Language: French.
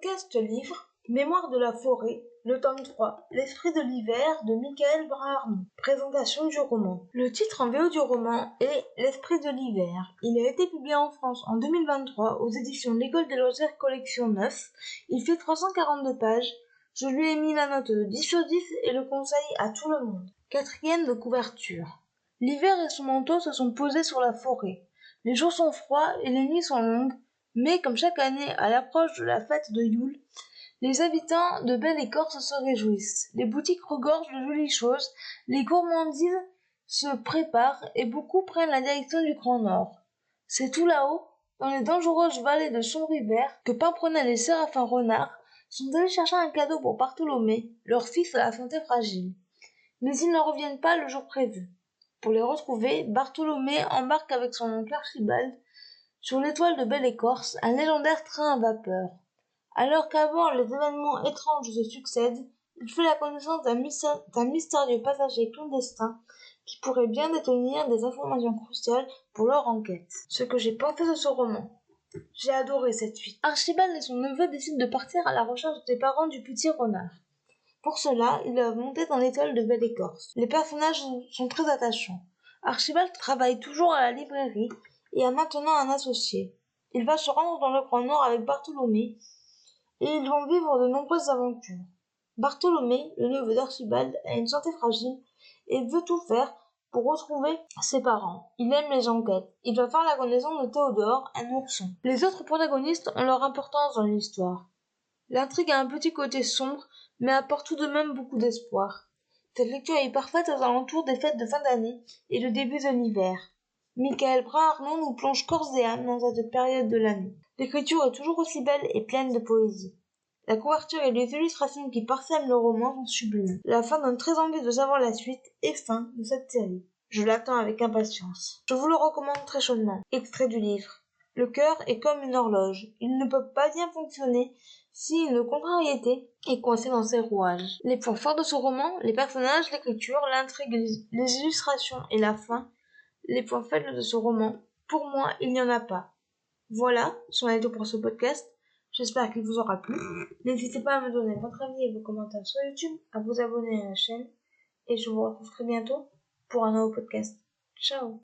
podcast livre Mémoire de la forêt, le tome 3, L'esprit de l'hiver de Michael Brun-Arnault. Présentation du roman. Le titre en VO du roman est L'esprit de l'hiver. Il a été publié en France en 2023 aux éditions L'École des loisirs collection 9. Il fait 342 pages. Je lui ai mis la note de 10 sur 10 et le conseille à tout le monde. Quatrième de couverture. L'hiver et son manteau se sont posés sur la forêt. Les jours sont froids et les nuits sont longues, mais comme chaque année à l'approche de la fête de Yule, les habitants de Belle-Écorce se réjouissent. Les boutiques regorgent de jolies choses, les gourmandises se préparent et beaucoup prennent la direction du Grand Nord. C'est tout là-haut, dans les dangereuses vallées de Sombribert, que Pimprenel et Séraphin Renard sont allés chercher un cadeau pour Bartholomé, leur fils à la santé fragile. Mais ils ne reviennent pas le jour prévu. Pour les retrouver, Bartholomé embarque avec son oncle Archibald sur l'étoile de Belle-Écorce, un légendaire train à vapeur. Alors qu'à bord les événements étranges se succèdent, il fait la connaissance d'un mystérieux passager clandestin qui pourrait bien détenir des informations cruciales pour leur enquête. Ce que j'ai pensé de ce roman. J'ai adoré cette suite. Archibald et son neveu décident de partir à la recherche des parents du petit renard. Pour cela, ils doivent monter dans l'étoile de Belle-Écorce. Les personnages sont très attachants. Archibald travaille toujours à la librairie et a maintenant un associé. Il va se rendre dans le Grand Nord avec Bartholomé et ils vont vivre de nombreuses aventures. Bartholomé, le neveu d'Archibald, a une santé fragile et veut tout faire pour retrouver ses parents. Il aime les enquêtes. Il va faire la connaissance de Théodore, un ourson. Les autres protagonistes ont leur importance dans l'histoire. L'intrigue a un petit côté sombre, mais apporte tout de même beaucoup d'espoir. Cette lecture est parfaite aux alentours des fêtes de fin d'année et le début de l'hiver. Michael Brun-Arnault nous plonge corps et âme dans cette période de l'année. L'écriture est toujours aussi belle et pleine de poésie. La couverture et les illustrations qui parsèment le roman sont sublimes. La fin donne très envie de savoir la suite et fin de cette série. Je l'attends avec impatience. Je vous le recommande très chaudement. Extrait du livre. Le cœur est comme une horloge. Il ne peut pas bien fonctionner si une contrariété est coincée dans ses rouages. Les points forts de ce roman, les personnages, l'écriture, l'intrigue, les illustrations et la fin. Les points faibles de ce roman, pour moi, il n'y en a pas. Voilà, c'en est tout pour ce podcast. J'espère qu'il vous aura plu. N'hésitez pas à me donner votre avis et vos commentaires sur YouTube, à vous abonner à la chaîne, et je vous retrouve très bientôt pour un nouveau podcast. Ciao!